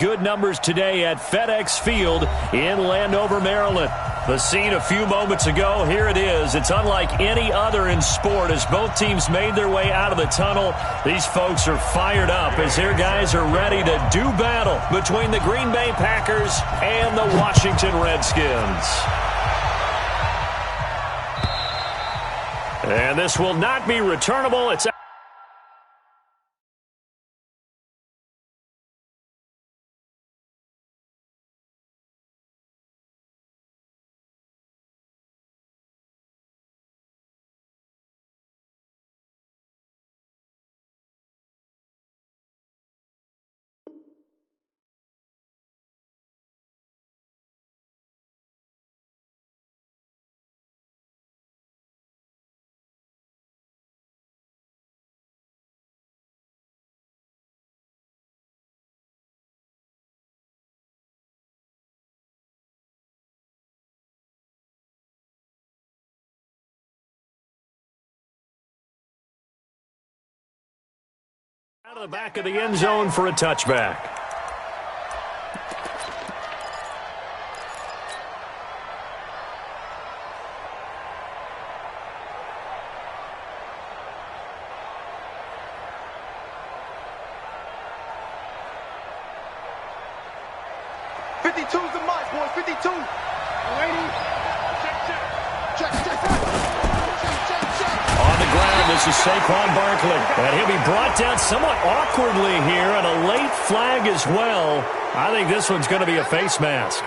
Good numbers today at FedEx Field in Landover, Maryland. The scene a few moments ago, here it is. It's unlike any other in sport as both teams made their way out of the tunnel. These folks are fired up as their guys are ready to do battle between the Green Bay Packers and the Washington Redskins. And this will not be returnable. It's out of the back of the end zone for a touchback. The mark, boys. 52. Waiting. Check. On the ground, this is Saquon Barkley. And he'll be brought down somewhat awkwardly here, and a late flag as well. I think this one's going to be a face mask.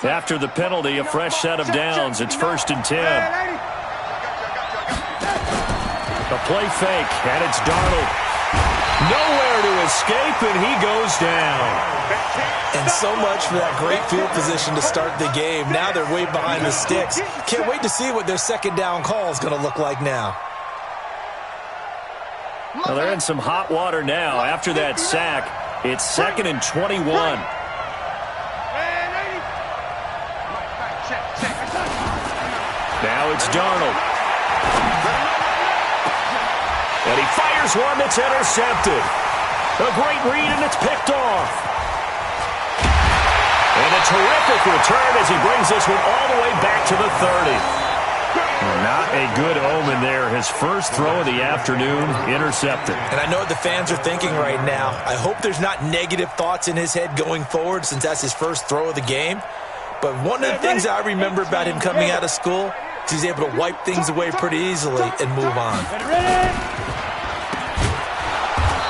After the penalty, a fresh set of downs. It's 1st and 10. A play fake, and it's Darnold. Nowhere to escape, and he goes down. And so much for that great field position to start the game. Now they're way behind the sticks. Can't wait to see what their second down call is going to look like now. Well, they're in some hot water now. After that sack, it's 2nd and 21. Now it's Darnold. And he fires one that's intercepted. A great read, and it's picked off. And a terrific return as he brings this one all the way back to the 30. Not a good omen there. His first throw of the afternoon, intercepted. And I know what the fans are thinking right now. I hope there's not negative thoughts in his head going forward since that's his first throw of the game. But one of the things I remember about him coming out of school is he's able to wipe things away pretty easily and move on.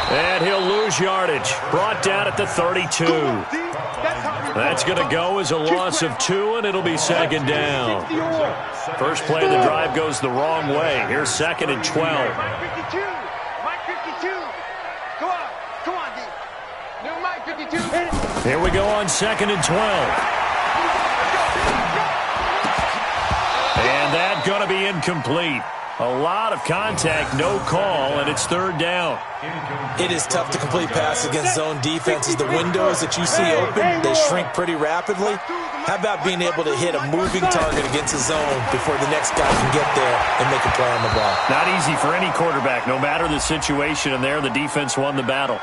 And he'll lose yardage. Brought down at the 32. That's going to go as a loss of 2, and it'll be 2nd down. First play of the drive goes the wrong way. Here's 2nd and 12. Mike 52. Come on, D. New Mike 52. Here we go on 2nd and 12. And that's going to be incomplete. A lot of contact, no call, and it's 3rd down. It is tough to complete passes against zone defenses. The windows that you see open, they shrink pretty rapidly. How about being able to hit a moving target against a zone before the next guy can get there and make a play on the ball? Not easy for any quarterback, no matter the situation, and there the defense won the battle.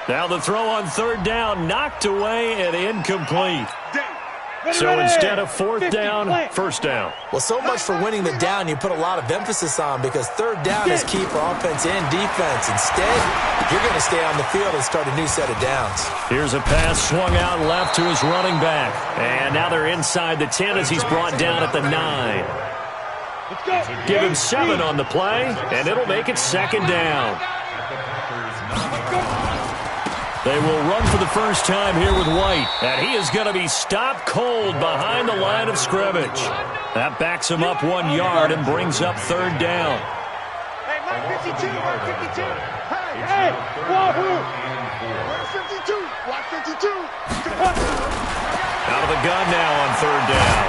Now the throw on 3rd down, knocked away and incomplete. So instead of 4th down, 1st down. Well, so much for winning the down you put a lot of emphasis on because 3rd down is key for offense and defense. Instead, you're going to stay on the field and start a new set of downs. Here's a pass swung out left to his running back. And now they're inside the 10 as he's brought down at the 9. Give him 7 on the play, and it'll make it 2nd down. They will run for the first time here with White. And he is going to be stopped cold behind the line of scrimmage. That backs him up 1 yard and brings up 3rd down. Hey, Mike 52, Mike 52. Hey, Wahoo. Mike 52, Mike 52. Out of the gun now on 3rd down.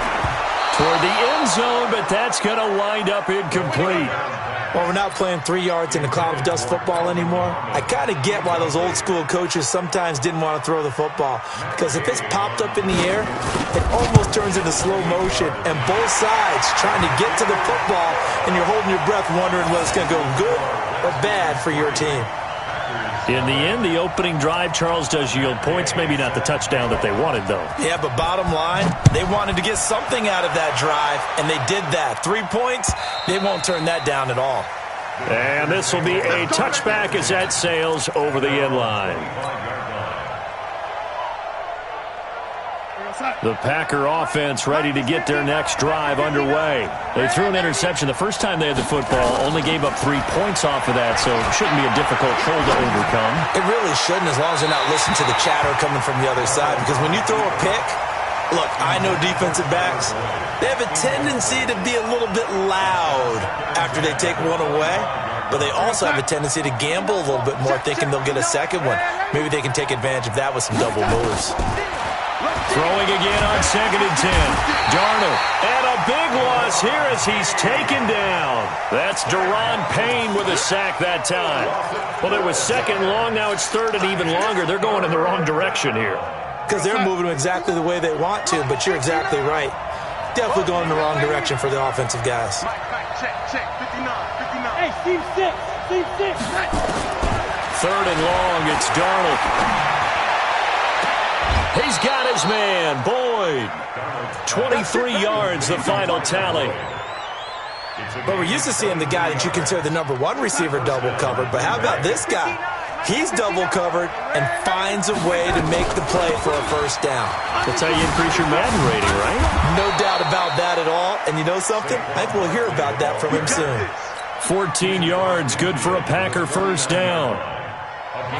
Toward the end zone, but that's going to wind up incomplete. Well, we're not playing 3 yards in a cloud of dust football anymore. I kind of get why those old school coaches sometimes didn't want to throw the football. Because if it's popped up in the air, it almost turns into slow motion. And both sides trying to get to the football, and you're holding your breath wondering whether it's going to go good or bad for your team. In the end, the opening drive, Charles, does yield points. Maybe not the touchdown that they wanted, though. Yeah, but bottom line, they wanted to get something out of that drive, and they did that. 3 points, they won't turn that down at all. And this will be a touchback as that sails over the end line. The Packer offense ready to get their next drive underway. They threw an interception the first time they had the football, only gave up 3 points off of that, so it shouldn't be a difficult hole to overcome. It really shouldn't, as long as they're not listening to the chatter coming from the other side, because when you throw a pick, look, I know defensive backs, they have a tendency to be a little bit loud after they take one away, but they also have a tendency to gamble a little bit more, thinking they'll get a second one. Maybe they can take advantage of that with some double moves. Throwing again on 2nd and 10. Darnold, and a big loss here as he's taken down. That's Deron Payne with a sack that time. Well, it was 2nd and long, now it's 3rd and even longer. They're going in the wrong direction here. Because they're moving exactly the way they want to, but you're exactly right. Definitely going in the wrong direction for the offensive guys. Check, 59. Hey, Steve 6. 3rd and long, it's Darnold. He's got his man, Boyd. 23 yards, the final tally. But we're used to seeing the guy that you consider the #1 receiver double covered. But how about this guy? He's double covered and finds a way to make the play for a first down. That's how you increase your Madden rating, right? No doubt about that at all. And you know something? I think we'll hear about that from him soon. 14 yards, good for a Packer first down.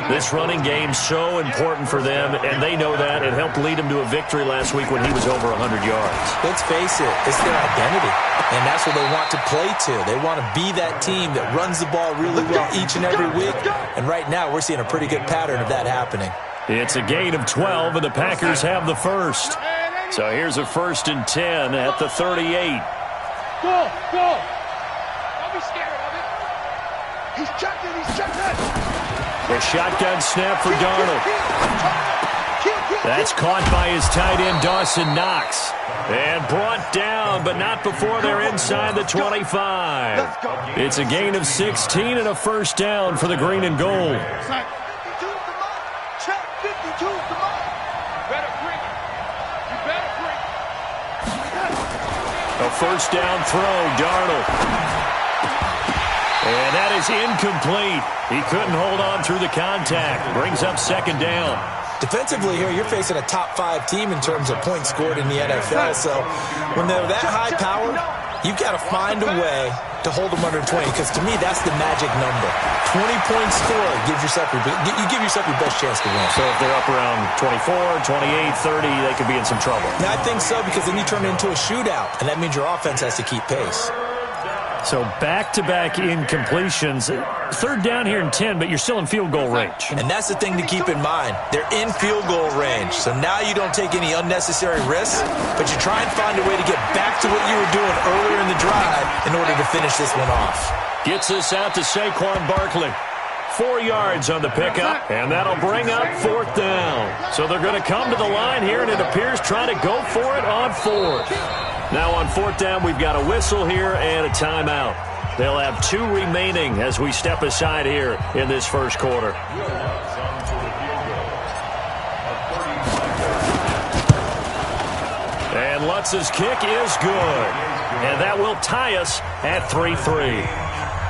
This running game's so important for them, and they know that. It helped lead them to a victory last week when he was over 100 yards. Let's face it, it's their identity, and that's what they want to play to. They want to be that team that runs the ball really well each and every week, and right now we're seeing a pretty good pattern of that happening. It's a gain of 12, and the Packers have the first. So here's a 1st and 10 at the 38. Go! Don't be scared of it. He's checked it. The shotgun snap for Darnold. That's caught by his tight end, Dawson Knox. And brought down, but not before they're inside the 25. It's a gain of 16 and a first down for the green and gold. A first down throw, Darnold. And that is incomplete. He couldn't hold on through the contact. Brings up 2nd down. Defensively here, you're facing a top 5 team in terms of points scored in the NFL. So when they're that high powered, you've got to find a way to hold them under 20. Because to me, that's the magic number. 20 points scored gives yourself you give yourself your best chance to win. So if they're up around 24, 28, 30, they could be in some trouble. Yeah, I think so, because then you turn it into a shootout, and that means your offense has to keep pace. So back-to-back incompletions. 3rd down here and 10, but you're still in field goal range. And that's the thing to keep in mind. They're in field goal range. So now you don't take any unnecessary risks, but you try and find a way to get back to what you were doing earlier in the drive in order to finish this one off. Gets us out to Saquon Barkley. 4 yards on the pickup, and that'll bring up 4th down. So they're going to come to the line here, and it appears trying to go for it on 4th. Now on 4th down, we've got a whistle here and a timeout. They'll have 2 remaining as we step aside here in this first quarter. And Lutz's kick is good. And that will tie us at 3-3.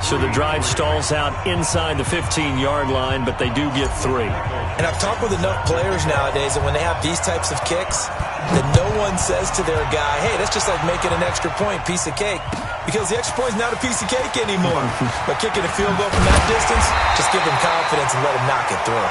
So the drive stalls out inside the 15-yard line, but they do get 3. And I've talked with enough players nowadays that when they have these types of kicks, that no one says to their guy, hey, that's just like making an extra point, piece of cake. Because the extra point is not a piece of cake anymore. But kicking a field goal from that distance, just give them confidence and let them knock it through.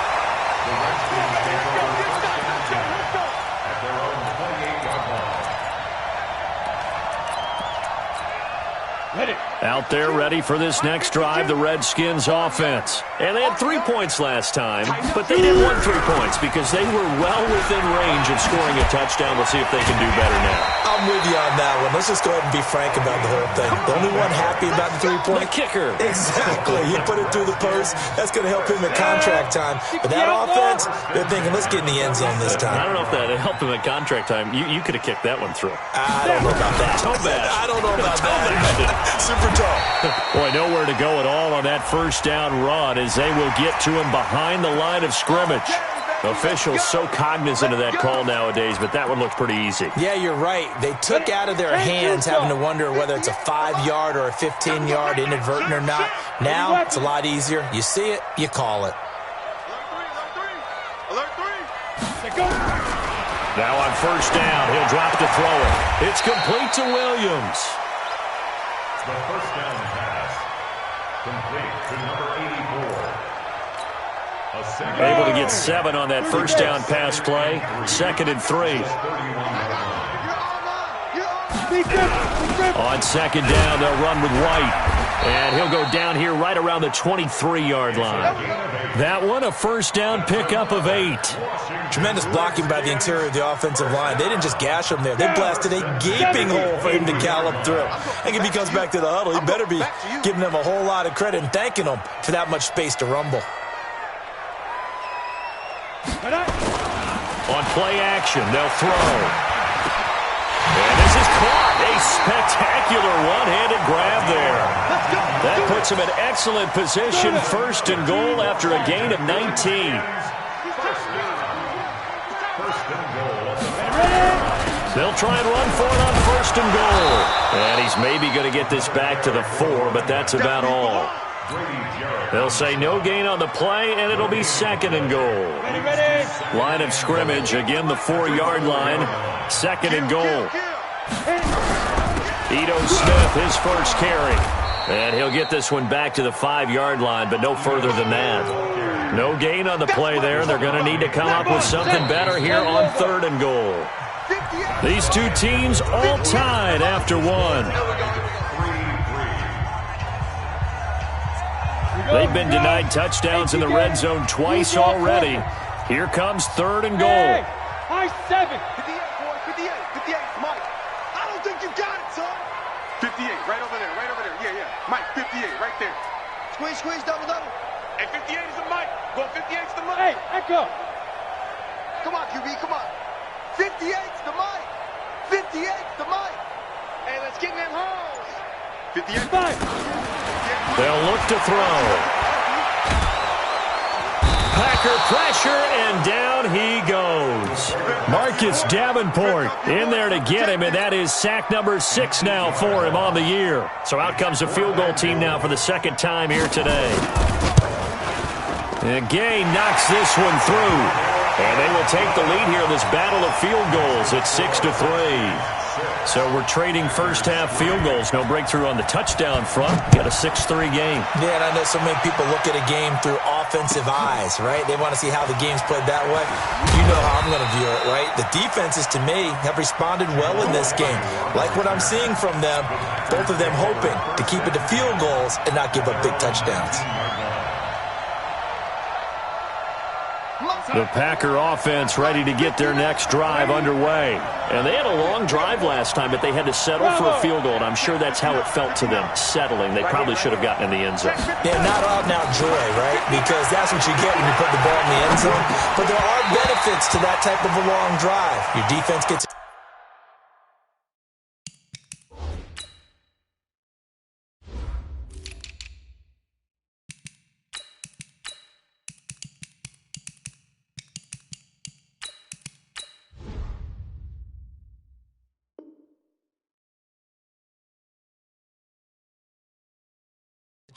Hit it. Out there ready for this next drive, the Redskins offense. And they had 3 points last time, but they didn't want 3 points because they were well within range of scoring a touchdown. We'll see if they can do better now. I'm with you on that one. Let's just go ahead and be frank about the whole thing. The only one happy about the 3-point? The kicker. Exactly. He put it through the purse. That's going to help him at contract time. But that offense, they're thinking, let's get in the end zone this time. I don't know if that helped him at contract time. You could have kicked that one through. I don't know about that. I don't know about that. Super tall. Boy, nowhere to go at all on that first down run as they will get to him behind the line of scrimmage. Officials so cognizant of that call nowadays, but that one looked pretty easy. Yeah, you're right. They took out of their hands having to wonder whether it's a 5-yard or a 15-yard inadvertent or not. Now, it's a lot easier. You see it, you call it. Now on first down, he'll drop to throw it. It's complete to Williams. The first down pass, complete to number 84. Able to get 7 on that first down pass play. 2nd and 3. On 2nd down, they'll run with White. And he'll go down here right around the 23-yard line. That one, a first down pickup of 8. Tremendous blocking by the interior of the offensive line. They didn't just gash him there. They blasted a gaping hole for him to gallop through. I think if he comes back to the huddle, he better be giving them a whole lot of credit and thanking them for that much space to rumble. On play action, they'll throw. And this is caught. A spectacular one-handed grab there. That puts him in excellent position. 1st and goal after a gain of 19. They'll try and run for it on 1st and goal. And he's maybe going to get this back to the 4, but that's about all. They'll say no gain on the play, and it'll be 2nd and goal. Line of scrimmage, again the 4-yard line. 2nd and goal. Ito Smith, his first carry. And he'll get this one back to the 5-yard line, but no further than that. No gain on the play there. They're going to need to come up with something better here on 3rd and goal. These two teams all tied after 1. They've been denied touchdowns in the red zone twice already. Here comes 3rd and goal. High 7. 58, 58, Mike. I don't think you got it, son. 58, right over there, right over there. Yeah, yeah. Mike, 58, right there. Squeeze, squeeze, double, double. Hey, 58 is the Mike. Go 58 is the Mike. Hey, echo. Come on, QB, come on. 58's the Mike. 58's the Mike. Hey, let's get in that holes. 58. Mike. They'll look to throw. Packer pressure, and down he goes. Marcus Davenport in there to get him, and that is sack number 6 now for him on the year. So out comes a field goal team now for the 2nd time here today. And Gay knocks this one through. And they will take the lead here in this battle of field goals at 6-3. So we're trading first-half field goals. No breakthrough on the touchdown front. Got a 6-3 game. Yeah, and I know so many people look at a game through offensive eyes, right? They want to see how the game's played that way. You know how I'm going to view it, right? The defenses, to me, have responded well in this game. Like what I'm seeing from them, both of them hoping to keep it to field goals and not give up big touchdowns. The Packer offense ready to get their next drive underway. And they had a long drive last time, but they had to settle for a field goal, and I'm sure that's how it felt to them, settling. They probably should have gotten in the end zone. Yeah, not out-and-out joy, right? Because that's what you get when you put the ball in the end zone. But there are benefits to that type of a long drive. Your defense gets...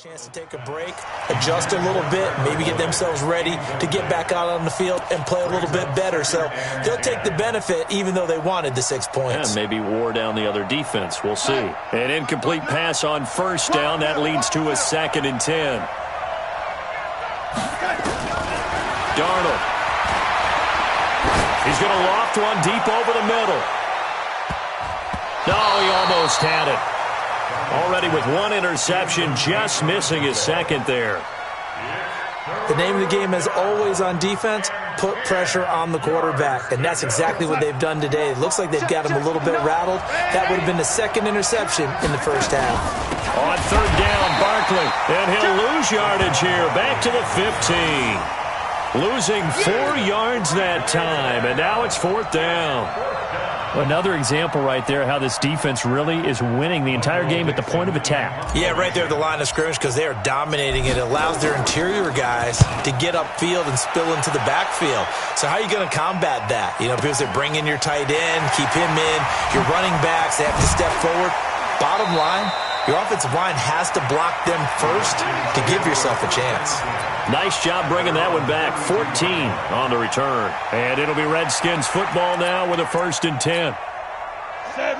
chance to take a break, adjust a little bit, maybe get themselves ready to get back out on the field and play a little bit better. So they'll take the benefit even though they wanted the 6 points. Yeah, maybe wore down the other defense. We'll see. An incomplete pass on first down. That leads to a 2nd and 10. Darnold. He's going to loft one deep over the middle. No, he almost had it. Already with one interception, just missing his second there. The name of the game is always on defense, put pressure on the quarterback. And that's exactly what they've done today. It looks like they've got him a little bit rattled. That would have been the second interception in the first half. On third down, Barkley. And he'll lose yardage here. Back to the 15. Losing 4 yards that time. And now it's fourth down. Another example right there how this defense really is winning the entire game at the point of attack. Yeah, right there at the line of scrimmage because they are dominating it. It allows their interior guys to get upfield and spill into the backfield. So how are you going to combat that? You know, because they bring in your tight end, keep him in, your running backs, they have to step forward. Bottom line, your offensive line has to block them first to give yourself a chance. Nice job bringing that one back. 14 on the return. And it'll be Redskins football now with a 1st and 10.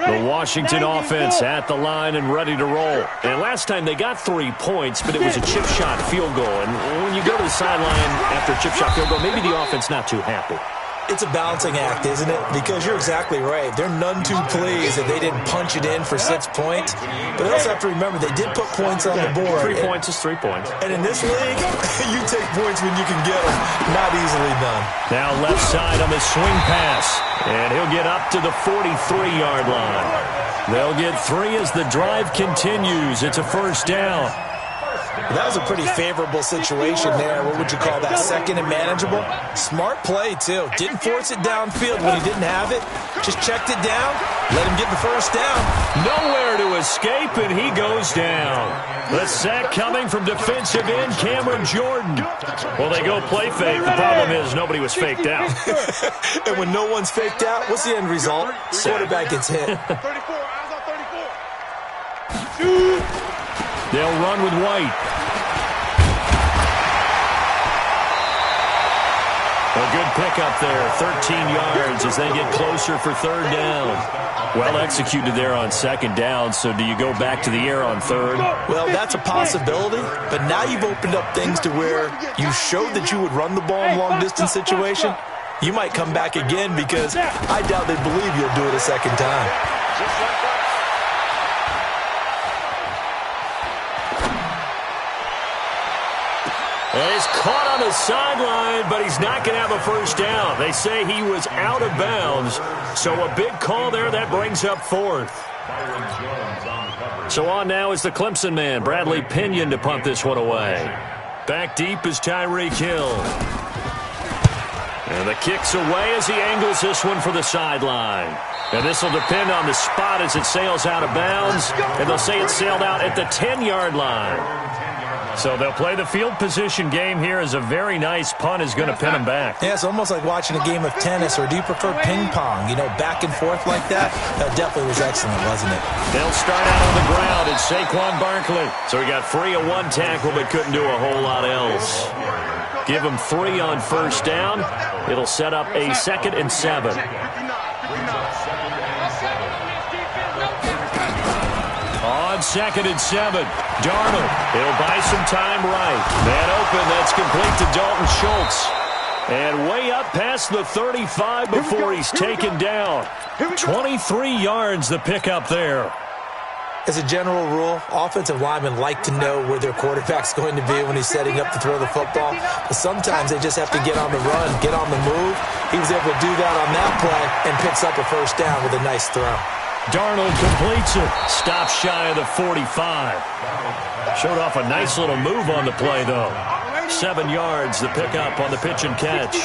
The Washington offense at the line and ready to roll. And last time they got 3 points, but it was a chip shot field goal. And when you go to the sideline after a chip shot field goal, maybe the offense not too happy. It's a balancing act, isn't it? Because you're exactly right. They're none too pleased that they didn't punch it in for 6 points. But they also have to remember they did put points on the board. 3 points is 3 points. And in this league, you take points when you can get them. Not easily done. Now left side on the swing pass. And he'll get up to the 43-yard line. They'll get 3 as the drive continues. It's a first down. That was a pretty favorable situation there. What would you call that? Second and manageable? Smart play, too. Didn't force it downfield when he didn't have it. Just checked it down. Let him get the first down. Nowhere to escape, and he goes down. The sack coming from defensive end Cameron Jordan. Well, they go play fake. The problem is nobody was faked out. And when no one's faked out, what's the end result? Quarterback gets hit. 34, eyes on 34. They'll run with White. A good pickup there, 13 yards as they get closer for third down. Well executed there on second down, so do you go back to the air on third? Well, that's a possibility, but now you've opened up things to where you showed that you would run the ball in long-distance situation. You might come back again because I doubt they believe you'll do it a second time. Just like that. And he's caught on the sideline, but he's not going to have a first down. They say he was out of bounds, so a big call there that brings up fourth. So on now is the Clemson man, Bradley Pinion, to punt this one away. Back deep is Tyreek Hill. And the kick's away as he angles this one for the sideline. And this will depend on the spot as it sails out of bounds, and they'll say it sailed out at the 10-yard line. So they'll play the field position game here as a very nice punt is going to pin them back. Yeah, it's almost like watching a game of tennis, or do you prefer ping pong? You know, back and forth like that? That definitely was excellent, wasn't it? They'll start out on the ground. It's Saquon Barkley. So he got free of 1 tackle but couldn't do a whole lot else. Give him 3 on first down. It'll set up a 2nd and 7. On 2nd and 7, Darnold. He'll buy some time right. Man open, that's complete to Dalton Schultz. And way up past the 35 before he's taken down. 23 yards the pickup there. As a general rule, offensive linemen like to know where their quarterback's going to be when he's setting up to throw the football. But sometimes they just have to get on the run, get on the move. He was able to do that on that play and picks up a first down with a nice throw. Darnold completes it. Stops shy of the 45. Showed off a nice little move on the play, though. 7 yards, the pickup on the pitch and catch.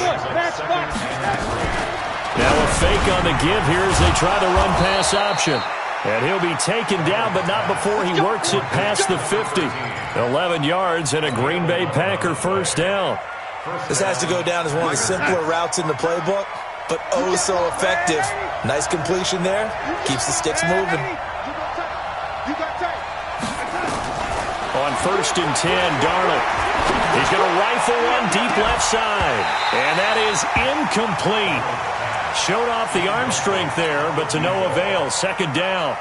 Now a fake on the give here as they try the run pass option. And he'll be taken down, but not before he works it past the 50. 11 yards and a Green Bay Packer first down. This has to go down as one of the simpler routes in the playbook, but oh so effective. Nice completion there. Keeps the sticks moving. On 1st and 10, Darnold. He's going to rifle one deep left side. And that is incomplete. Showed off the arm strength there, but to no avail. 2nd down.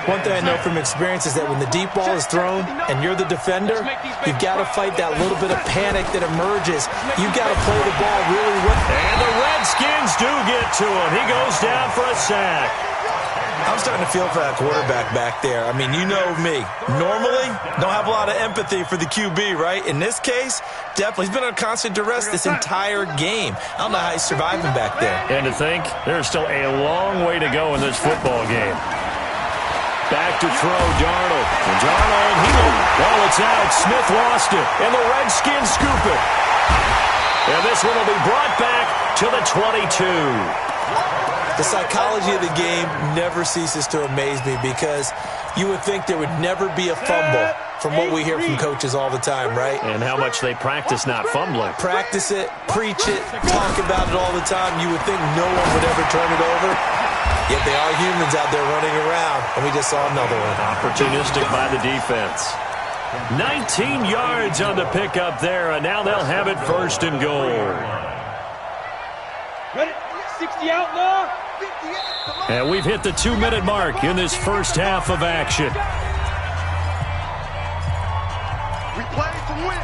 One thing I know from experience is that when the deep ball is thrown and you're the defender, you've got to fight that little bit of panic that emerges. You've got to play the ball really well. And the Redskins do get to him. He goes down for a sack. I'm starting to feel for that quarterback back there. I mean, you know me. Normally, don't have a lot of empathy for the QB, right? In this case, definitely. He's been on constant duress this entire game. I don't know how he's surviving back there. And to think, there's still a long way to go in this football game. Back to throw, Darnold. And Darnold, well, it's out. Smith lost it, and the Redskins scoop it. And this one will be brought back to the 22. The psychology of the game never ceases to amaze me because you would think there would never be a fumble from what we hear from coaches all the time, right? And how much they practice not fumbling. Practice it, preach it, talk about it all the time. You would think no one would ever turn it over. Yet they are humans out there running around, and we just saw another one. Opportunistic by the defense. 19 yards on the pickup there, and now they'll have it first and goal. Ready? 60 out now. And we've hit the 2-minute mark in this first half of action. We play to win.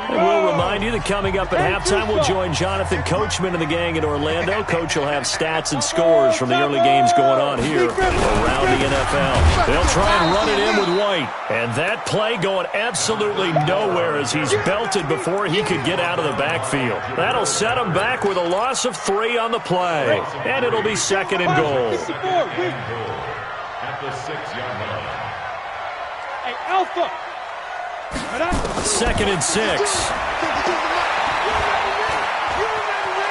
And we'll remind you that coming up at halftime, we'll join Jonathan Coachman and the gang in Orlando. Coach will have stats and scores from the early games going on here around the NFL. They'll try and run it in with White. And that play going absolutely nowhere as he's belted before he could get out of the backfield. That'll set him back with a loss of 3 on the play. And it'll be second and goal. At the 6-yard line. Hey, Alpha. Second and 6.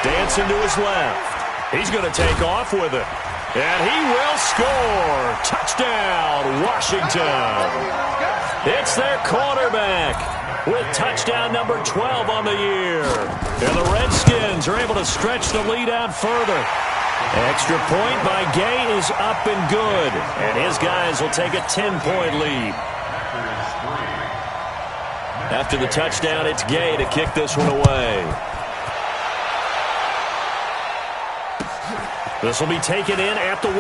Dancing to his left. He's going to take off with it. And he will score. Touchdown, Washington. It's their quarterback with touchdown number 12 on the year. And the Redskins are able to stretch the lead out further. Extra point by Gay is up and good. And his guys will take a 10-point lead. After the touchdown, it's Gay to kick this one away. This will be taken in at the 1.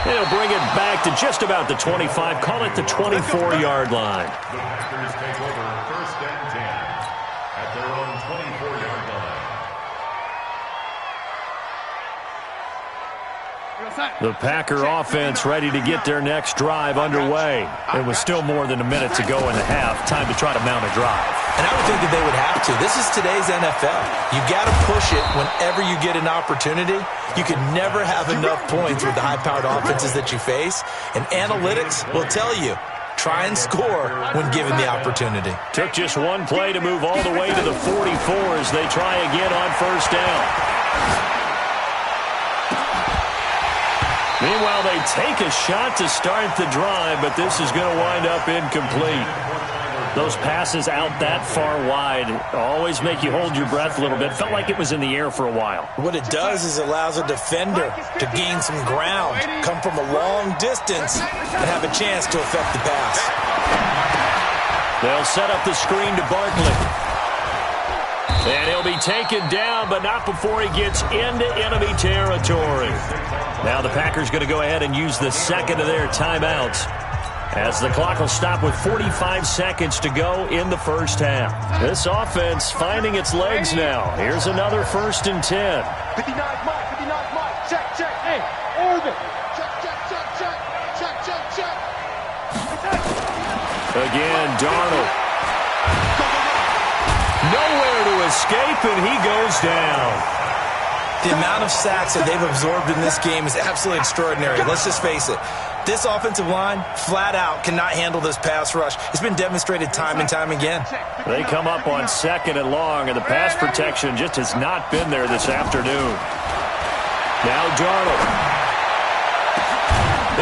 They'll bring it back to just about the 25. Call it the 24-yard line. The Packers take over first and 10 at their own 24-yard line. The Packer offense ready to get their next drive underway. It was still more than a minute to go in the half. Time to try to mount a drive. And I would think that they would have to. This is today's NFL. You got to push it whenever you get an opportunity. You can never have enough points with the high-powered offenses that you face. And analytics will tell you, try and score when given the opportunity. Took just one play to move all the way to the 44 as they try again on first down. Meanwhile, they take a shot to start the drive, but this is going to wind up incomplete. Those passes out that far wide always make you hold your breath a little bit. Felt like it was in the air for a while. What it does is it allows a defender to gain some ground, come from a long distance, and have a chance to affect the pass. They'll set up the screen to Barkley. And he'll be taken down, but not before he gets into enemy territory. Now the Packers going to go ahead and use the second of their timeouts as the clock will stop with 45 seconds to go in the first half. This offense finding its legs now. Here's another first and 10. 59 Mike, 59 Mike. Check, check. Hey, Oregon. Check, check, check, check. Check, check, check. Again, Darnold. Nowhere to escape, and he goes down. The amount of sacks that they've absorbed in this game is absolutely extraordinary. Let's just face it. This offensive line, flat out, cannot handle this pass rush. It's been demonstrated time and time again. They come up on second and long, and the pass protection just has not been there this afternoon. Now Darnold.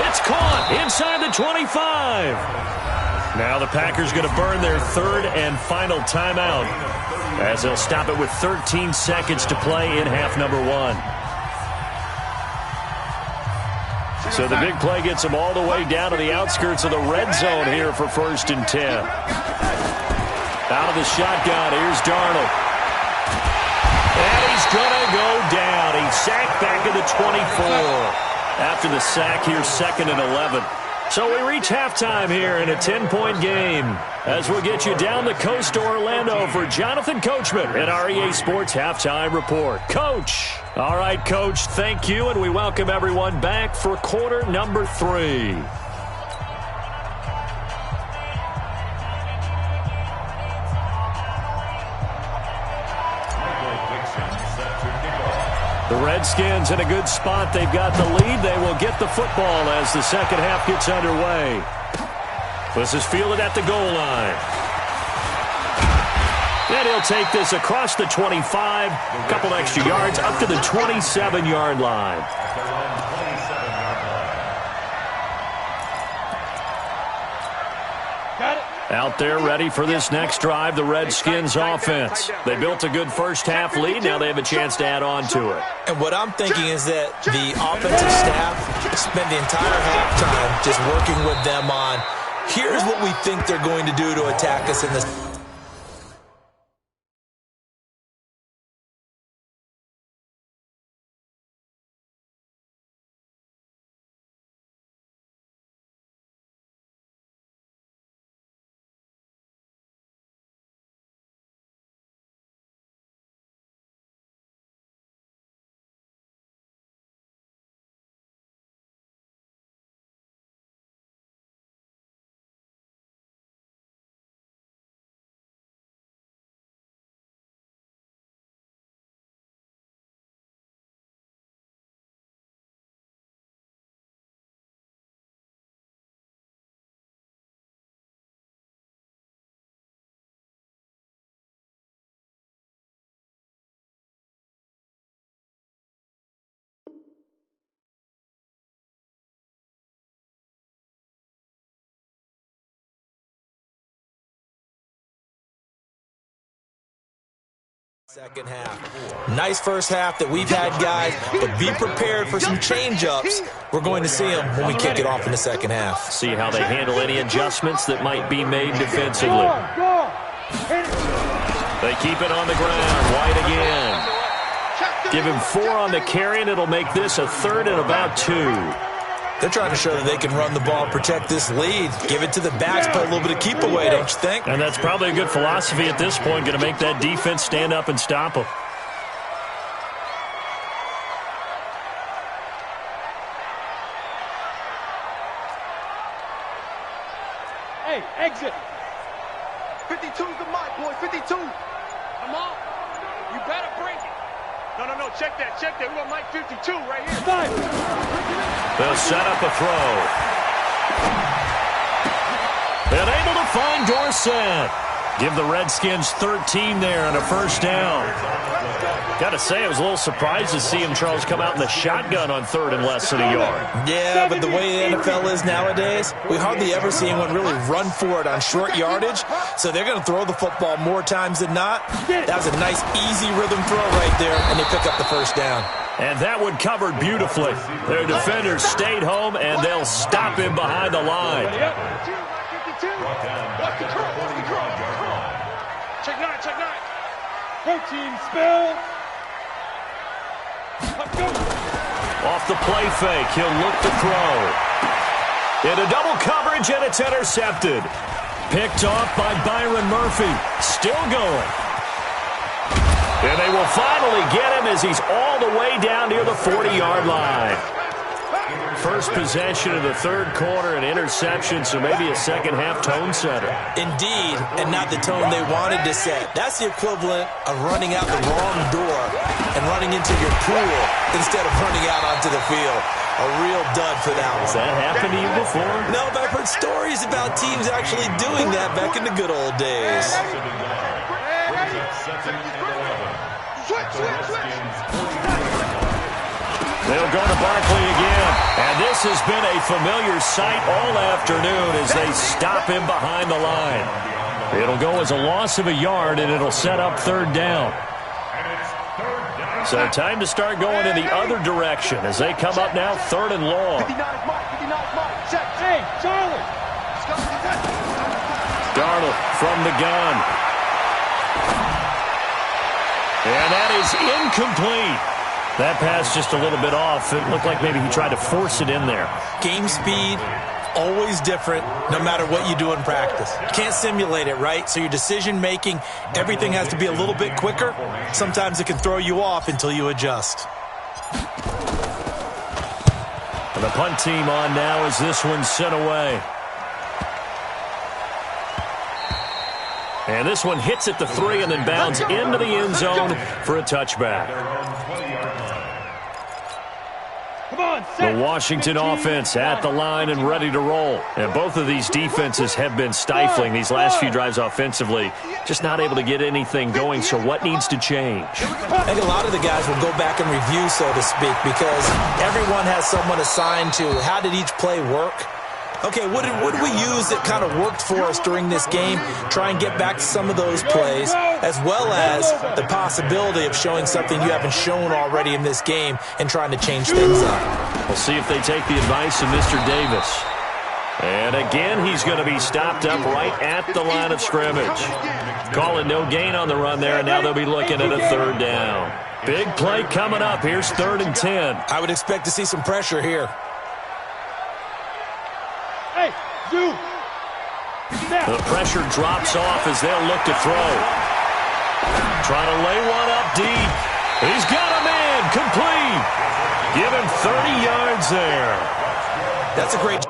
It's caught inside the 25. Now the Packers going to burn their third and final timeout as they'll stop it with 13 seconds to play in half number 1. So the big play gets them all the way down to the outskirts of the red zone here for first and 10. Out of the shotgun, here's Darnold. And he's going to go down. He's sacked back at the 24. After the sack, here's second and 11. So we reach halftime here in a 10-point game as we'll get you down the coast to Orlando for Jonathan Coachman at our EA Sports Halftime Report. Coach. All right, Coach, thank you, and we welcome everyone back for quarter number 3. The Redskins in a good spot. They've got the lead. They will get the football as the second half gets underway. This is fielded at the goal line. And he'll take this across the 25, a couple extra yards, up to the 27-yard line. Out there ready for this next drive, the Redskins offense. They built a good first-half lead. Now they have a chance to add on to it. And what I'm thinking is that the offensive staff spent the entire halftime just working with them on, here's what we think they're going to do to attack us in this. Second half. Nice first half that we've had, guys, but be prepared for some change-ups. We're going to see them when we kick it off in the second half. See how they handle any adjustments that might be made defensively. They keep it on the ground. White again. Give him 4 on the carry, and it'll make this a 3rd and about 2. They're trying to show that they can run the ball and protect this lead. Give it to the backs, play a little bit of keep away, don't you think? And that's probably a good philosophy at this point, going to make that defense stand up and stop them. Hey, exit. 52's the mic, boy, 52. Come on. You better bring it. No, check that. We want Mike 52 right here. Five. They'll set up a throw. And able to find Dorsett. Give the Redskins 13 there on a first down. Got to say, I was a little surprised to see him, Charles, come out in the shotgun on 3rd and less than a yard. Yeah, but the way the NFL is nowadays, we hardly ever see anyone really run for it on short yardage, so they're going to throw the football more times than not. That was a nice, easy rhythm throw right there, and they pick up the first down. And that one covered beautifully. Their defenders stayed home, and they'll stop him behind the line. Check 9. Protein spill. Off the play fake, he'll look to throw. Into double coverage, and it's intercepted. Picked off by Byron Murphy. Still going. And they will finally get him as he's all the way down near the 40-yard line. First possession of the 3rd quarter, an interception, so maybe a second-half tone setter. Indeed, and not the tone they wanted to set. That's the equivalent of running out the wrong door and running into your pool instead of running out onto the field. A real dud for that one. Has that happened to you before? No, but I've heard stories about teams actually doing that back in the good old days. They'll go to Barkley again. And this has been a familiar sight all afternoon as they stop him behind the line. It'll go as a loss of a yard, and it'll set up 3rd down. So time to start going in the other direction as they come up now 3rd and long. 59 Mike. Check. Hey, Charlie. Darnold from the gun. And that is incomplete. That pass just a little bit off. It looked like maybe he tried to force it in there. Game speed always different no matter what you do in practice. You can't simulate it, right? So your decision-making, everything has to be a little bit quicker. Sometimes it can throw you off until you adjust. And the punt team on now as this one's sent away. And this one hits at the 3 and then bounds into the end zone for a touchback. The Washington offense at the line and ready to roll. And both of these defenses have been stifling these last few drives offensively. Just not able to get anything going, so what needs to change? I think a lot of the guys will go back and review, so to speak, because everyone has someone assigned to how did each play work. Okay, what did we use that kind of worked for us during this game? Try and get back to some of those plays, as well as the possibility of showing something you haven't shown already in this game and trying to change things up. We'll see if they take the advice of Mr. Davis. And again, he's going to be stopped up right at the line of scrimmage. Call it no gain on the run there, and now they'll be looking at a 3rd down. Big play coming up. Here's 3rd and 10. I would expect to see some pressure here. The pressure drops off as they'll look to throw. Trying to lay one up deep. He's got a man. Complete. Give him 30 yards there. That's a great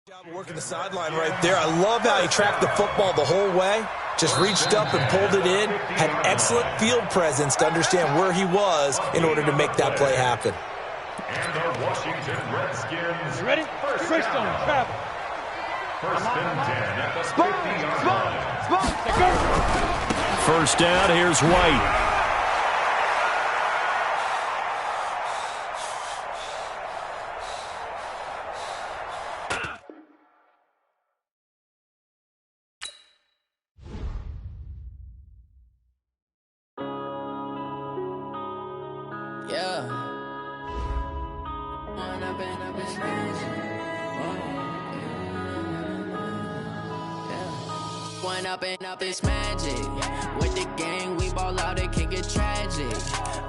job of working the sideline right there. I love how he tracked the football the whole way. Just reached up and pulled it in. Had excellent field presence to understand where he was in order to make that play happen. And the Washington Redskins. You ready? First on travel. 1st and 10 at the 50-yard line. First down, here's White. Up this magic with the gang, we ball out, it can get tragic.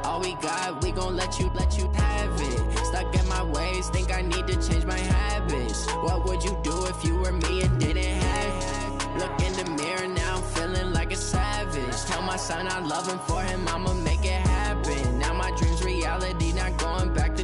All we got, we gon' let you have it. Stuck in my ways, think I need to change my habits. What would you do if you were me and didn't have it? Look in the mirror now, I'm feeling like a savage. Tell my son I love him, for him I'ma make it happen. Now my dreams reality, not going back to.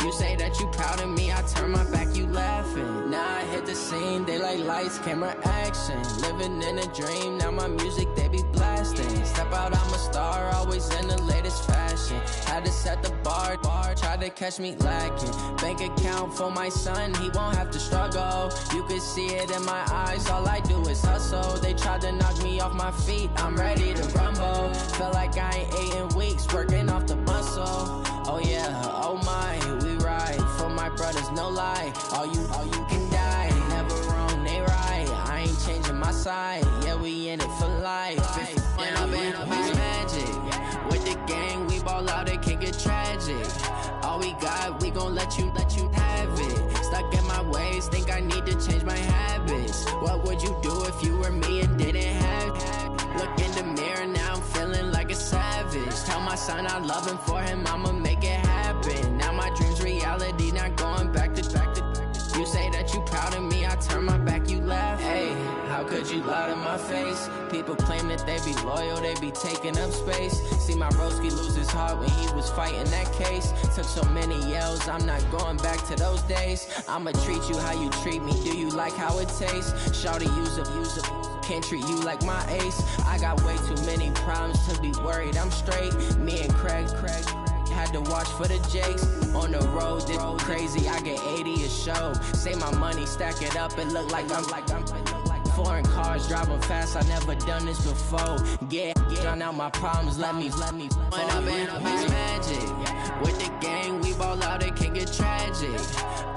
You say that you proud of me, I turn my back, you laughing. Now I hit the scene, they like lights, camera, action. Living in a dream, now my music, they be blasting. Step out, I'm a star, always in the latest fashion. Had to set the bar, try to catch me lacking. Bank account for my son, he won't have to struggle. You can see it in my eyes, all I do is hustle. They tried to knock me off my feet, I'm ready to rumble. Felt like I ain't ate in weeks, working off the muscle. Oh yeah, oh my, we ride for my brothers, no lie. All you can die, never wrong, they right. I ain't changing my side, yeah, we in it for life. When I've been up this magic with the gang, we ball out, it can get tragic. All we got, we gon' let you have it. Stuck in my ways, think I need to change my habits. What would you do if you were me and didn't have it? Look in the mirror now, I'm feeling like a savage. Tell my son I love him, for him I'ma make it happen. Now my dreams reality, not going back to. You say that you proud of me, I turn my back, you laugh. Hey, how could you lie to my face? People claim that they be loyal, they be taking up space. See my broski lose his heart when he was fighting that case. Took so many yells, I'm not going back to those days. I'ma treat you how you treat me, do you like how it tastes? Shawty, use up, can't treat you like my ace. I got way too many problems to be worried, I'm straight. Me and Craig had to watch for the Jakes. On the road, this crazy, I get 80 a show. Say my money, stack it up, it look like I'm foreign cars, driving fast, I never done this before. Yeah, drown out my problems, let me When I've been up this magic with the gang, we ball out, it can get tragic.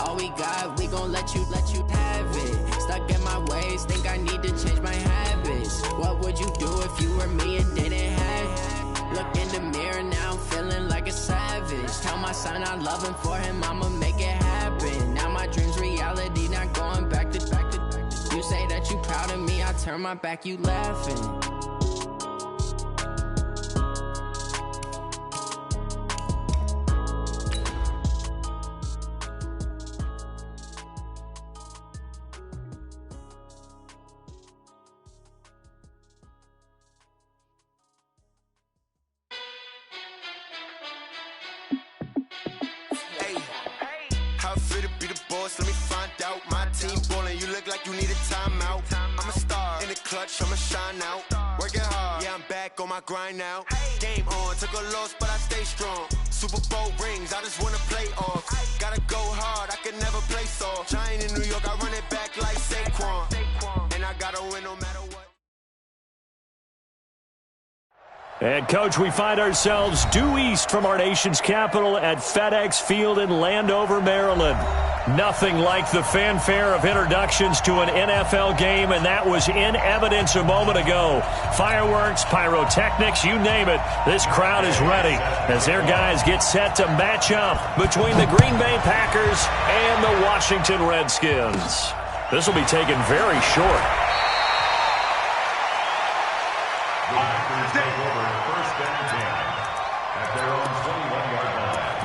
All we got, we gon' let you have it. Stuck in my ways, think I need to change my habits. What would you do if you were me and didn't have it? Look in the mirror now, I'm feeling like a savage. Tell my son I love him, for him I'ma make it happen. Now my dreams reality, not going back to. You say that you proud of me, I turn my back, you laughing. out. My team ballin', you look like you need a timeout. I'm a star in the clutch, I'ma shine out. Working hard, yeah, I'm back on my grind now. Game on, took a loss, but I stay strong. Super Bowl rings, I just wanna play off. Gotta go hard, I can never play soft. Giant in New York, I run it back like Saquon. And I gotta win no matter what. And, Coach, we find ourselves due east from our nation's capital at FedEx Field in Landover, Maryland. Nothing like the fanfare of introductions to an NFL game, and that was in evidence a moment ago. Fireworks, pyrotechnics, you name it. This crowd is ready as their guys get set to match up between the Green Bay Packers and the Washington Redskins. This will be taken very short. The Packers take over first and 10 at their own 21-yard line.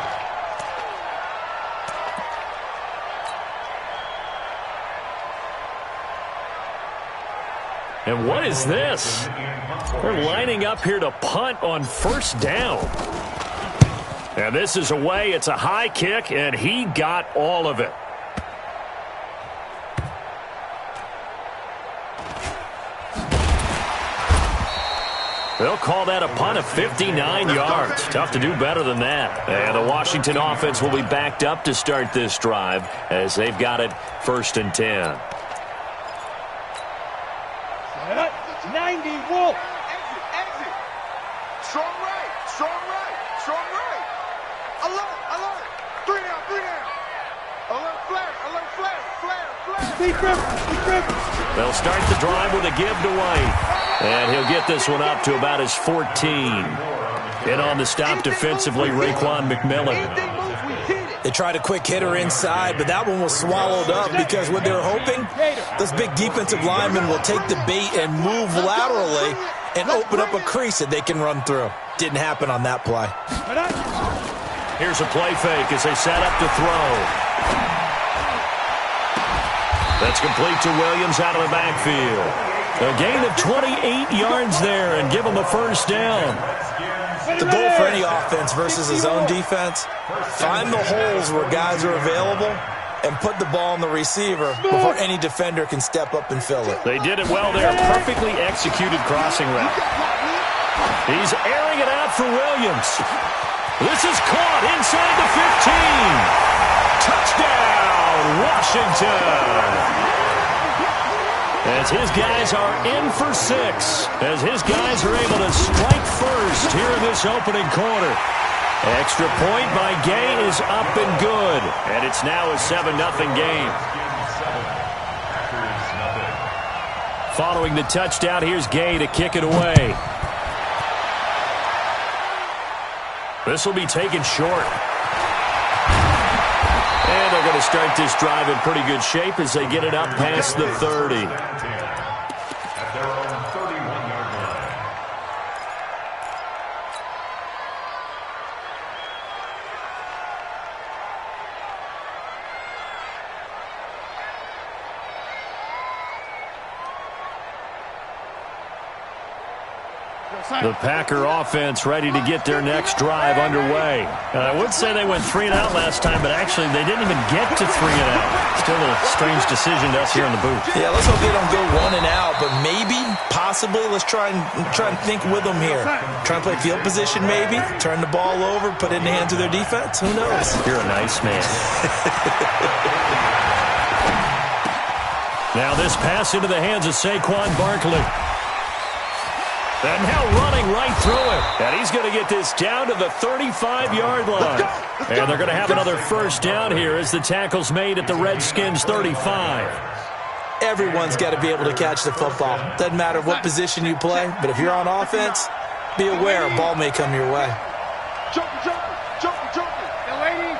And what is this? They're lining up here to punt on first down. And this is away. It's a high kick, and he got all of it. They'll call that a punt of 59 yards. Tough to do better than that. And the Washington offense will be backed up to start this drive as they've got it first and 10. 90, Wolf. Exit. Strong right. Alert. Three down. Alert, flare. Decrypt. They'll start the drive with a give to White. And he'll get this one up to about his 14. In on the stop defensively, Raekwon McMillan. They tried a quick hitter inside, but that one was swallowed up because what they're hoping, those big defensive linemen will take the bait and move laterally and open up a crease that they can run through. Didn't happen on that play. Here's a play fake as they set up to throw. That's complete to Williams out of the backfield. A gain of 28 yards there and give him a first down. The goal for any offense versus his own defense, find the holes where guys are available and put the ball on the receiver before any defender can step up and fill it. They did it well there. Perfectly executed crossing route. He's airing it out for Williams. This is caught inside the 15. Touchdown, Washington. As his guys are in for 6. As his guys are able to strike first here in this opening quarter. Extra point by Gay is up and good. And it's now a 7-0 game. Following the touchdown, here's Gay to kick it away. This will be taken short. And they're going to start this drive in pretty good shape as they get it up past the 30. At their own 31-yard line. The Packer offense ready to get their next drive underway. I would say they went 3 and out last time, but actually they didn't even get to 3 and out. Still a strange decision to us here in the booth. Yeah, let's hope they don't go 1 and out, but maybe, possibly, let's try and think with them here. Try and play field position maybe, turn the ball over, put it in the hands of their defense. Who knows? You're a nice man. Now this pass into the hands of Saquon Barkley. And now running right through him. And he's going to get this down to the 35-yard line. And they're going to have another first down here as the tackle's made at the Redskins 35. Everyone's got to be able to catch the football. Doesn't matter what position you play, but if you're on offense, be aware a ball may come your way. Jumping. Now, lady.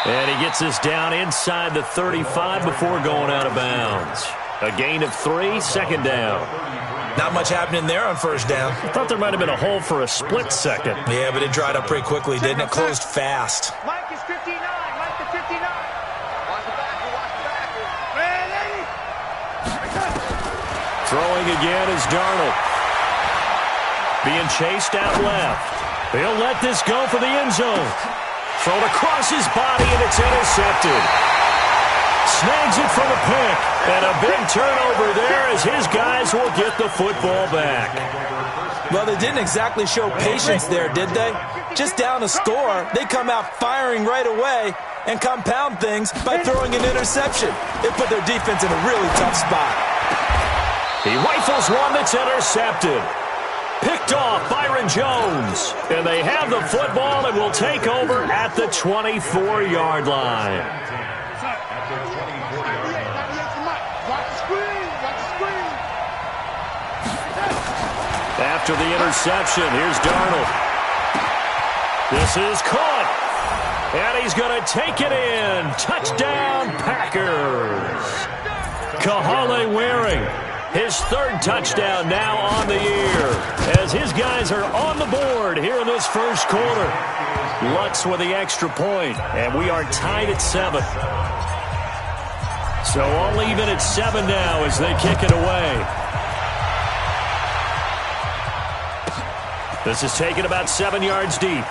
And he gets this down inside the 35 before going out of bounds. A gain of 3, second down. Not much happening there on first down. I thought there might have been a hole for a split second. Yeah, but it dried up pretty quickly, didn't it? Closed fast. Mike is 59. Mike the 59. Watch the back. Ready? Throwing again is Darnold. Being chased out left. He'll let this go for the end zone. Thrown across his body, and it's intercepted. Snags it for the pick. And a big turnover there as his guys will get the football back. Well, they didn't exactly show patience there, did they? Just down a score, they come out firing right away and compound things by throwing an interception. It put their defense in a really tough spot. He rifles one that's intercepted. Picked off Byron Jones. And they have the football and will take over at the 24-yard line. After the interception, here's Darnold. This is caught. And he's going to take it in. Touchdown, Packers. Kahale Waring, his third touchdown now on the year. As his guys are on the board here in this first quarter. Lutz with the extra point, and we are tied at 7. So all even at 7 now as they kick it away. This is taken about 7 yards deep.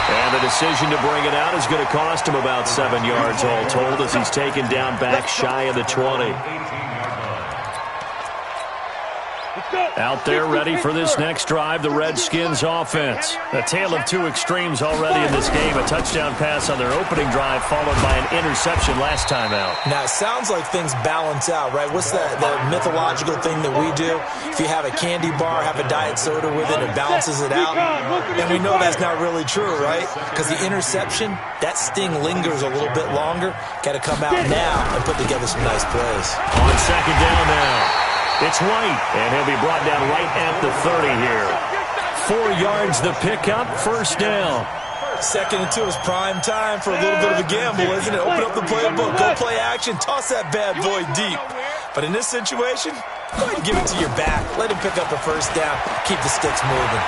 And the decision to bring it out is going to cost him about 7 yards all told as he's taken down back shy of the 20. Out there ready for this next drive, the Redskins offense. A tale of two extremes already in this game. A touchdown pass on their opening drive followed by an interception last time out. Now, it sounds like things balance out, right? What's the mythological thing that we do? If you have a candy bar, have a diet soda with it, it balances it out. And we know that's not really true, right? Because the interception, that sting lingers a little bit longer. Got to come out now and put together some nice plays. On second down now. It's White, and he'll be brought down right at the 30 here. 4 yards the pickup, first down. 2nd and 2 is prime time for a little bit of a gamble, isn't it? Open up the playbook, go play action, toss that bad boy deep. But in this situation, go ahead and give it to your back. Let him pick up the first down, keep the sticks moving.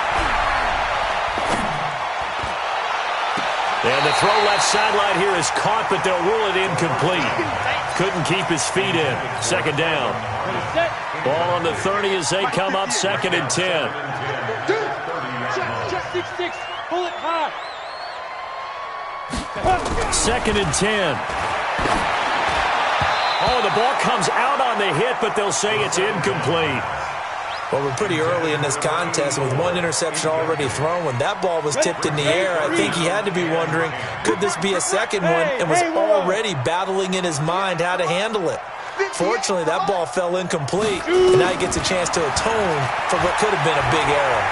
And the throw left sideline here is caught, but they'll rule it incomplete. Couldn't keep his feet in. Second down. Ball on the 30 as they come up 2nd and 10. Check 6-6. Pull it high. 2nd and 10. Oh, the ball comes out on the hit, but they'll say it's incomplete. Well, we're pretty early in this contest, and with one interception already thrown, when that ball was tipped in the air, I think he had to be wondering, could this be a second one, and was already battling in his mind how to handle it. Fortunately, that ball fell incomplete, and now he gets a chance to atone for what could have been a big error.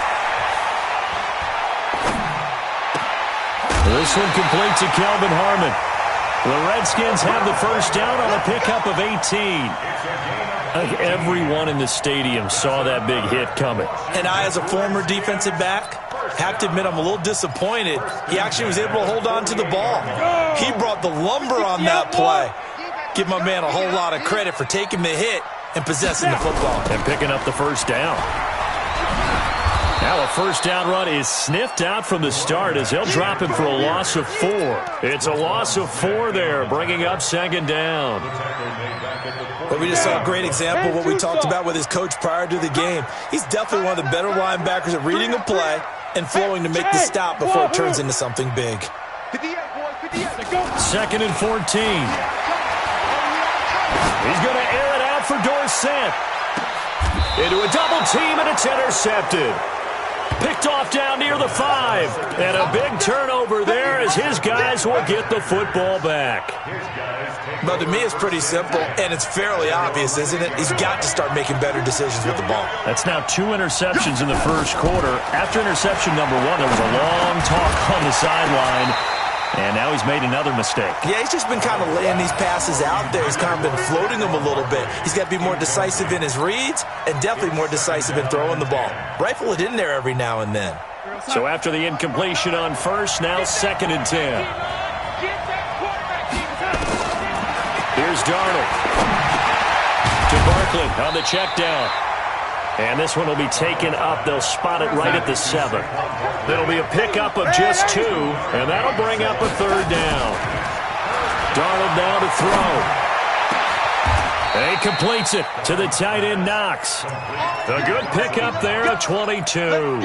This one complete to Kelvin Harmon. The Redskins have the first down on a pickup of 18. I think everyone in the stadium saw that big hit coming. And I, as a former defensive back, have to admit I'm a little disappointed. He actually was able to hold on to the ball. He brought the lumber on that play. Give my man a whole lot of credit for taking the hit and possessing the football. And picking up the first down. Now a first down run is sniffed out from the start as they'll drop him for a loss of 4. It's a loss of 4 there, bringing up second down. But we just saw a great example of what we talked about with his coach prior to the game. He's definitely one of the better linebackers at reading a play and flowing to make the stop before it turns into something big. 2nd and 14. He's going to air it out for Dorsett. Into a double team, and it's intercepted. Picked off down near the 5. And a big turnover there as his guys will get the football back. But to me, it's pretty simple, and it's fairly obvious, isn't it? He's got to start making better decisions with the ball. That's now 2 interceptions in the first quarter. After interception number 1, there was a long talk on the sideline. And now he's made another mistake. Yeah, he's just been kind of laying these passes out there. He's kind of been floating them a little bit. He's got to be more decisive in his reads and definitely more decisive in throwing the ball. Rifle it in there every now and then. So after the incompletion on first, now 2nd and 10. Here's Darnold. To Barkley on the check down. And this one will be taken up. They'll spot it right at the 7. It'll be a pickup of just 2, and that'll bring up a third down. Darnold now to throw. He completes it to the tight end, Knox. A good pickup there of 22.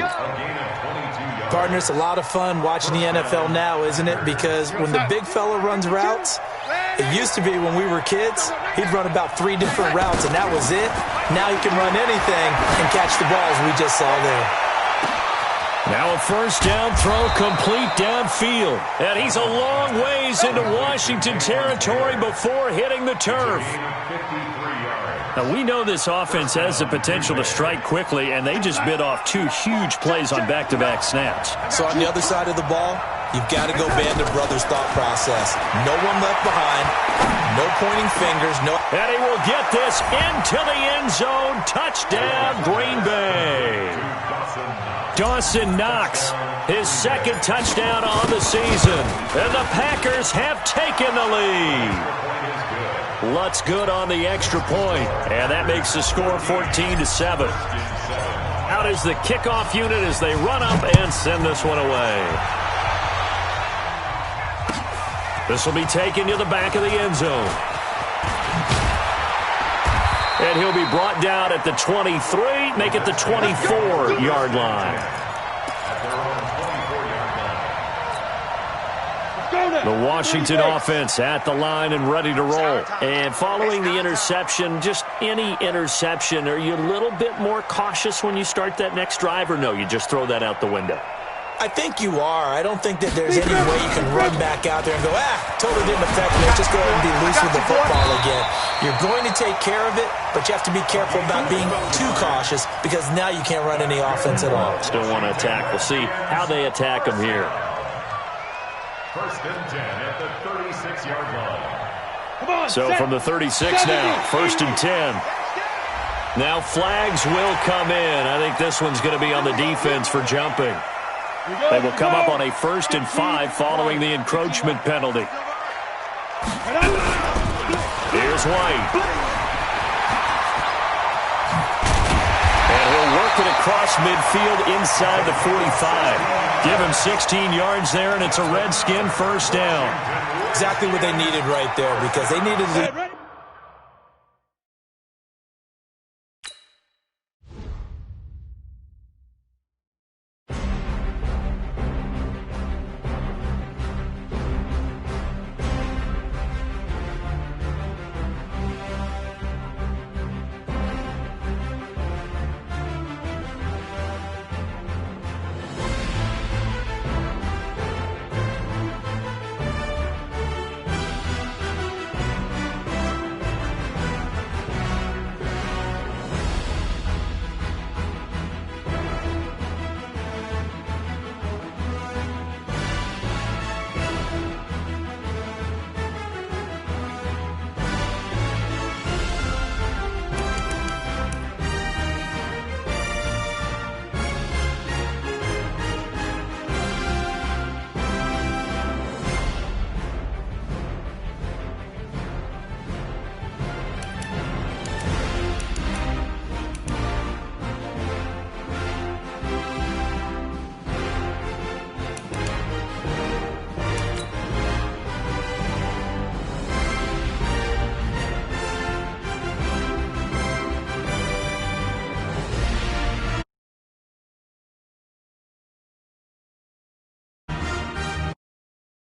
Partner, it's a lot of fun watching the NFL now, isn't it? Because when the big fella runs routes, it used to be when we were kids, he'd run about 3 different routes, and that was it. Now he can run anything and catch the balls we just saw there. Now a first down throw complete downfield. And he's a long ways into Washington territory before hitting the turf. Now, we know this offense has the potential to strike quickly, and they just bit off 2 huge plays on back-to-back snaps. So on the other side of the ball, you've got to go Band of Brothers thought process. No one left behind, no pointing fingers, no... And he will get this into the end zone. Touchdown, Green Bay. Dawson Knox, his second touchdown on the season. And the Packers have taken the lead. Lutz good on the extra point, and that makes the score 14-7. Out is the kickoff unit as they run up and send this one away. This will be taken to the back of the end zone. And he'll be brought down at the 23, make it the 24-yard line. The Washington offense at the line and ready to roll. And following the interception, just any interception, are you a little bit more cautious when you start that next drive, or no, you just throw that out the window? I think you are. I don't think that there's any way you can run back out there and go, totally didn't affect me. Just go ahead and be loose with the football again. You're going to take care of it, but you have to be careful about being too cautious because now you can't run any offense at all. Still want to attack. We'll see how they attack them here. First and 10 at the 36-yard line. So from the 36 now, first and 10. Now flags will come in. I think this one's going to be on the defense for jumping. They will come up on a 1st and 5 following the encroachment penalty. Here's White. And he'll work it across midfield inside the 45. Give him 16 yards there, and it's a Redskin first down. Exactly what they needed right there because they needed to...